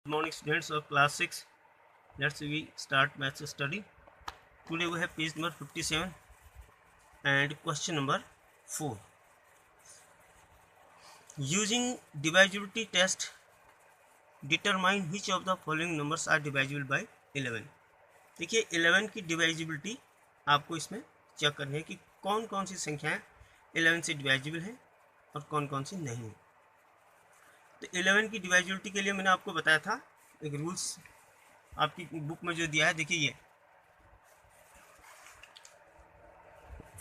Good morning, students of class 6. We start maths study. Today we have page number 57 and question number 4. Using divisibility test, determine which of the following numbers are divisible by 11. देखिए 11 की डिवाइजिबिलिटी आपको इसमें check करनी है कि कौन कौन सी संख्याएं 11 से डिवाइजिबल हैं और कौन कौन सी नहीं है। तो 11 की डिवाइजिबिलिटी के लिए मैंने आपको बताया था एक रूल्स आपकी बुक में जो दिया है, देखिए ये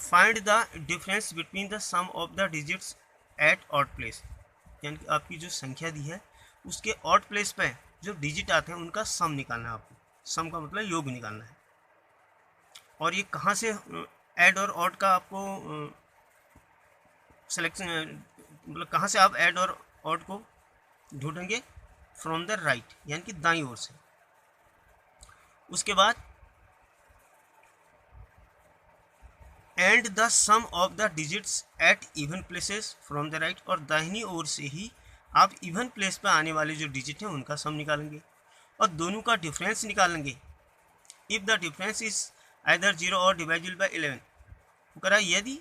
find the difference between the sum of the digits at odd place, यानी कि आपकी जो संख्या दी है उसके ऑड प्लेस पे जो डिजिट आते हैं उनका सम निकालना है आपको। सम का मतलब योग निकालना है। और ये कहाँ से ऐड और ऑड का आपको सिलेक्शन, मतलब कहाँ से आप ऐड और ऑड को ढूंढेंगे? फ्रॉम द राइट, यानी कि दाईं ओर से। उसके बाद and the sum of the digits at even places from the right, और दाहिनी ओर से ही आप इवन प्लेस पर आने वाले जो डिजिट हैं उनका सम निकालेंगे और दोनों का डिफरेंस निकालेंगे। If the difference is either 0 और डिवाइजिबल बाय 11, वो कह रहा है यदि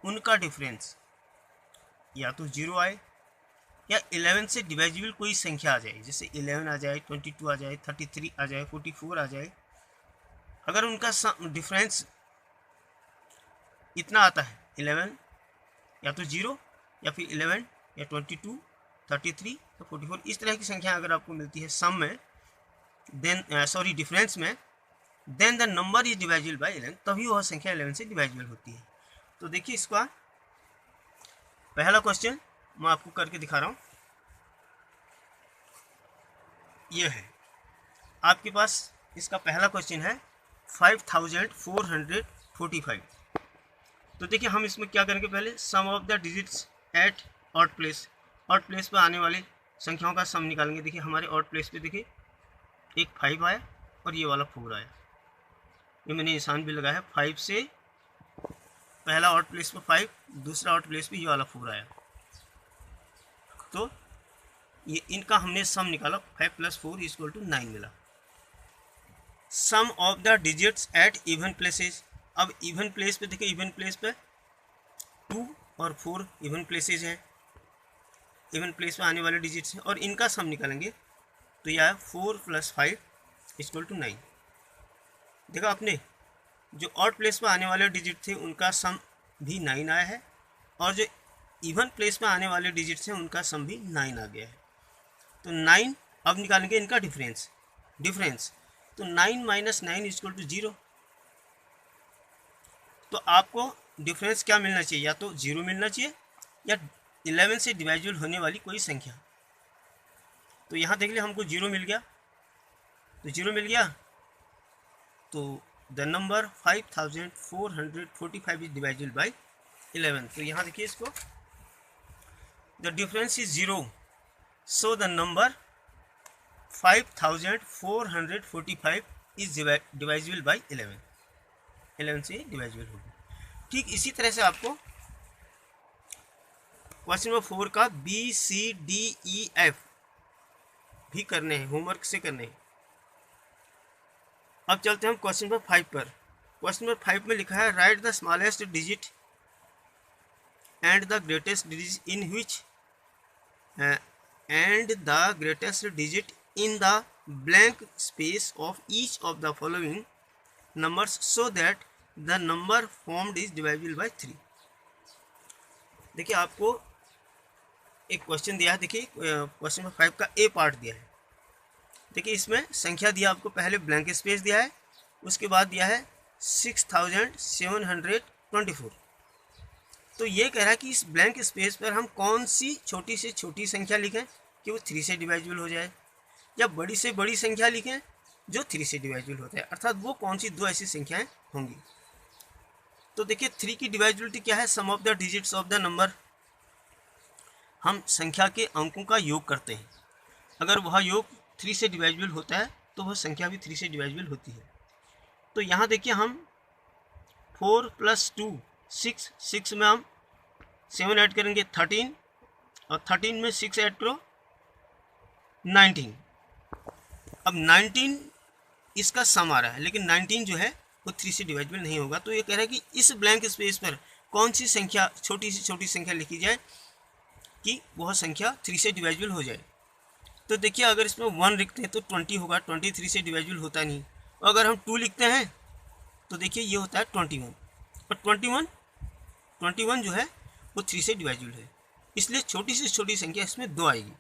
उनका डिफरेंस या तो 0 आए या 11 से डिवाइजिबल कोई संख्या आ जाए, जैसे 11 आ जाए, 22 आ जाए, 33 आ जाए, 44 आ जाए, अगर उनका डिफरेंस इतना आता है 11 या तो 0 या फिर 11 या 22, 33 या 44, इस तरह की संख्या अगर आपको मिलती है सम में, देन डिफरेंस में, then the number is divisible by 11, तभी वह संख्या 11 से डिवाइजिबल होती है। तो देखिए इसका पहला क्वेश्चन मैं आपको करके दिखा रहा हूँ। ये है आपके पास, इसका पहला क्वेश्चन है 5445। तो देखिए हम इसमें क्या करेंगे, पहले sum of the digits at odd place, odd place पर आने वाली संख्याओं का सम निकालेंगे। देखिए हमारे ऑड प्लेस पे देखिए एक 5 आया और ये वाला 4 आया, ये मैंने निशान भी लगाया है। 5 से पहला ऑड प्लेस पे 5, दूसरा ऑड प्लेस पे ये वाला 4 आया, तो ये इनका हमने सम निकाला। 5 + 4 = 9 मिला। Sum of the digits at even places, अब इवन प्लेस पे देखिए, इवन प्लेस पे 2 और 4 इवन प्लेसेस हैं, इवन प्लेस पे आने वाले डिजिट्स हैं और इनका सम निकालेंगे। तो यह 4 + 5 = 9। देखा आपने, जो ऑड प्लेस पे आने वाले डिजिट थे उनका सम भी 9 आया है और जो इवन प्लेस पे आने वाले डिजिट्स हैं उनका सम भी 9 आ गया है। तो 9, अब निकालेंगे इनका डिफरेंस। तो 9 - 9 = 0। तो आपको डिफरेंस क्या मिलना चाहिए, या तो 0 मिलना चाहिए या 11 से डिवाइजिबल होने वाली कोई संख्या। तो यहाँ देख लिया हमको 0 मिल गया, तो 0 मिल गया तो the number 5445 is divisible by 11। तो यहाँ देखिए इसको, the difference is 0, so the number 5445 is divisible by 11, 11 से डिवाइजिबल होगी। ठीक इसी तरह से आपको क्वेश्चन नंबर 4 का BCDEF भी करने हैं, होमवर्क से करने हैं। अब चलते हैं हम क्वेश्चन नंबर 5 पर। क्वेश्चन नंबर 5 में लिखा है write the smallest digit and the greatest digit in which and the greatest digit in the blank space of each of the following numbers so that the number formed is divisible by 3। देखिए आपको एक question दिया है, देखिए question number 5 का ए part दिया है। देखिए इसमें संख्या दिया आपको, पहले ब्लैंक स्पेस दिया है, उसके बाद दिया है 6724। तो ये कह रहा है कि इस ब्लैंक स्पेस पर हम कौन सी छोटी से छोटी संख्या लिखें कि वो 3 से डिवाइजिबल हो जाए, या बड़ी से बड़ी संख्या लिखें जो 3 से डिवाइजिबल होता है, अर्थात वो कौन सी 2 ऐसी संख्याएं होंगी। तो देखिए 3 की डिवाइजिबिलिटी क्या है, sum of the digits of the number. हम संख्या के अंकों का योग करते हैं, अगर वह योग 3 से डिवाइजिबल होता है तो वह संख्या भी 3 से डिवाइजिबल होती है। तो यहाँ देखिए हम 4 + 2 6, 6 में हम 7 ऐड करेंगे 13, और 13 में 6 ऐड करो 19। अब 19 इसका सम आ रहा है, लेकिन 19 जो है वो 3 से डिवाइजिबल नहीं होगा। तो ये कह रहा है कि इस ब्लैंक स्पेस पर कौन सी संख्या, छोटी से छोटी संख्या लिखी जाए कि वह संख्या 3 से डिवाइजिबल हो जाए। तो देखिए, अगर इसमें 1 लिखते हैं तो 20 होगा, 20 3 से डिवाइजिबल होता नहीं। और अगर हम 2 लिखते हैं तो देखिए ये होता है 21, और 21 जो है वो 3 से डिवाइजिबल है, इसलिए छोटी से छोटी संख्या इसमें 2 आएगी।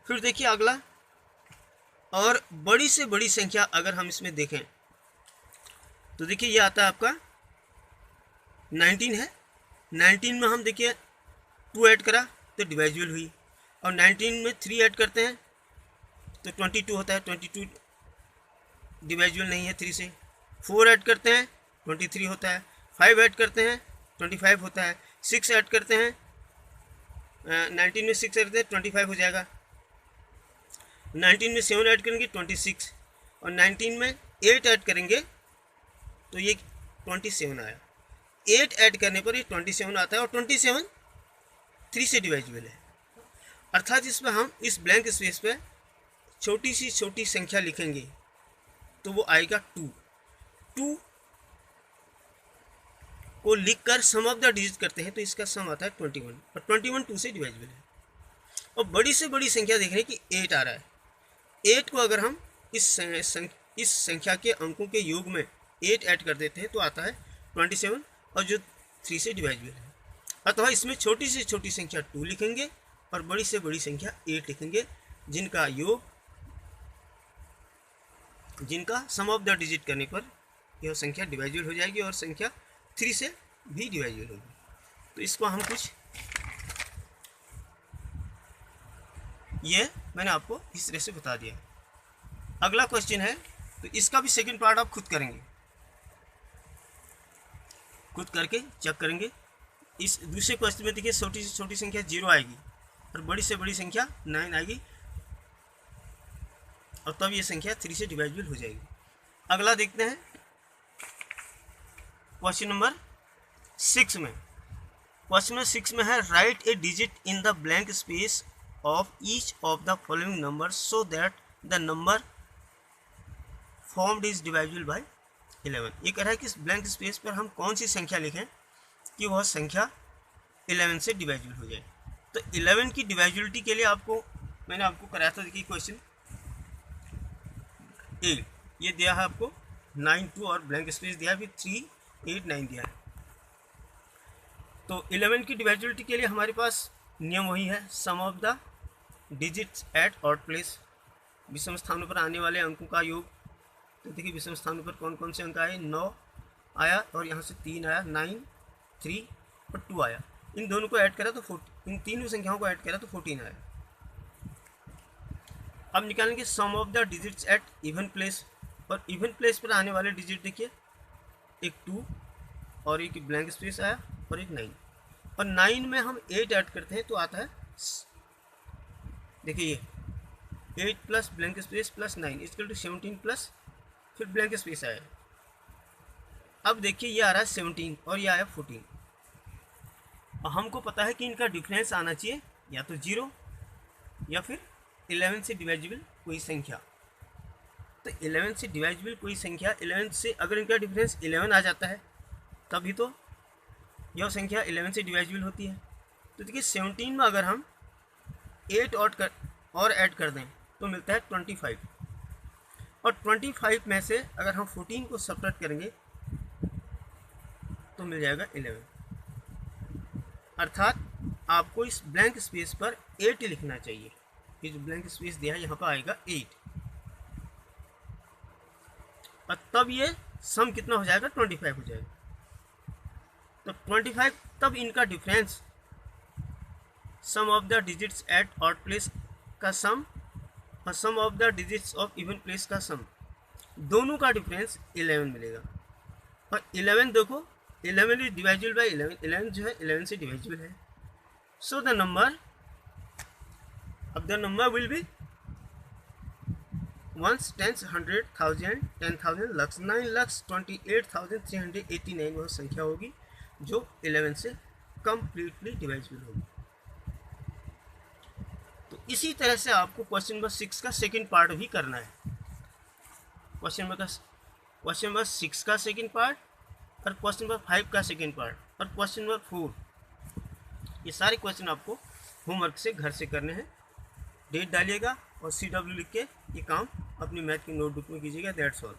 फिर देखिए अगला, और बड़ी से बड़ी संख्या अगर हम इसमें देखें तो देखिए ये आता है आपका 19 है। 19 में हम देखिए 2 ऐड करा तो डिवाइजिबल हुई, और 19 में 3 ऐड करते हैं तो 22 होता है, 22 डिवाइजिबल नहीं है 3 से। 4 ऐड करते हैं 23 होता है, 5 ऐड करते हैं 25 होता है, 6 ऐड करते हैं 19 में 6 ऐड करते हैं 25 हो जाएगा, 19 में 7 ऐड करेंगे 26, और 19 में 8 ऐड करेंगे तो ये 27 आया। 8 ऐड करने पर ये 27 आता है, और 27 3 से डिवाइजिबल है। अर्थात इसमें हम इस ब्लैंक स्पेस पे छोटी सी छोटी संख्या लिखेंगे तो वो आएगा 2 को लिखकर सम ऑफ द डिजिट करते हैं तो इसका सम आता है 21, और 21 2 से डिवाइजिबल है। और बड़ी से बड़ी संख्या देख रहे हैं कि 8 आ रहा है। 8 को अगर हम इस संख्या के अंकों के योग में 8 ऐड कर देते हैं तो आता है 27, और जो 3 से डिवाइजिबल है। अतः इसमें छोटी से छोटी संख्या 2 लिखेंगे और बड़ी से बड़ी संख्या 8 लिखेंगे, जिनका योग, जिनका सम ऑफ द डिजिट करने पर यह संख्या डिवाइजिबल हो जाएगी और संख्या 3 से भी डिवाइजिबल होगी। तो इसको हम कुछ, ये मैंने आपको इस तरह से बता दिया। अगला क्वेश्चन है, तो इसका भी सेकंड पार्ट आप खुद करेंगे, खुद करके चेक करेंगे। इस दूसरे क्वेश्चन में देखिए छोटी से छोटी संख्या 0 आएगी और बड़ी से बड़ी संख्या 9 आएगी, और तब ये संख्या 3 से डिवाइजिबल हो जाएगी। अगला देखते हैं क्वेश्चन नंबर 6 में। क्वेश्चन नंबर 6 में है, write a digit in the blank space of each of the following number so that the number formed is divisible by 11। ये कह रहा है कि इस ब्लैंक स्पेस पर हम कौन सी संख्या लिखें कि वह संख्या 11 से डिवाइजिबल हो जाए। तो 11 की डिवाइजिबिलिटी के लिए मैंने आपको कराया था, देखिए क्वेश्चन ए, ये दिया है आपको 9 2 और ब्लैंक स्पेस दिया है 3 8 9 दिया है। तो 11 की डिवाइजिबिलिटी के लिए हमारे पास नियम वही है, sum of the digits at odd place, विषम स्थानों पर आने वाले अंकों का योग। तो देखिए विषम स्थानों पर कौन कौन से अंक आए, 9 आया और यहाँ से 3 आया, 9 3 और 2 आया। इन दोनों को ऐड करा तो 14, इन तीनों संख्याओं को ऐड करा तो 14 आया। अब निकालेंगे sum of the digits at even place, और इवन प्लेस पर आने वाले डिजिट देखिए, एक 2 और एक ब्लैंक स्पेस आया और एक 9, और 9 में हम 8 ऐड करते हैं तो आता है, देखिए ये 8 plus blank space plus 9 equal to 17 plus फिर ब्लैंक स्पेस आया। अब देखिए ये आ रहा है 17 और ये आया 14, और हमको पता है कि इनका डिफरेंस आना चाहिए या तो 0 या फिर 11 से डिवाइजिबल कोई संख्या। तो 11 से डिवाइजिबल कोई संख्या, 11 से अगर इनका डिफरेंस 11 आ जाता है तभी तो यह संख्या 11 से डिवाइजिबल होती है। तो देखिए 17 में अगर हम 8 और ऐड कर दें तो मिलता है 25, और 25 में से अगर हम 14 को सब्ट्रैक्ट करेंगे तो मिल जाएगा 11। अर्थात आपको इस ब्लैंक स्पेस पर 8 लिखना चाहिए। ये जो ब्लैंक स्पेस दिया है यहाँ पर आएगा 8, और तब ये सम कितना हो जाएगा, 25 हो जाएगा। तो 25 तब इनका difference sum of the digits at odd place का सम और sum of the digits of even place का सम, दोनों का डिफरेंस 11 मिलेगा। और 11 देखो, 11 इज डिवाइजिबल बाय 11, 11 जो है 11 से डिवाइजिबल है। सो द नंबर, अब the number will be 1 10 100 1000 10,000 lakh 9,28,389 वह संख्या होगी जो 11 से कम्प्लीटली डिवाइजिबल होगी। तो इसी तरह से आपको क्वेश्चन नंबर 6 का सेकंड पार्ट भी करना है। क्वेश्चन नंबर 6 का सेकंड पार्ट और क्वेश्चन नंबर 5 का सेकंड पार्ट और क्वेश्चन नंबर 4, ये सारे क्वेश्चन आपको होमवर्क से घर से करने हैं। डेट डालिएगा और CW लिख के ये काम अपनी मैथ की नोटबुक में कीजिएगा। That's all.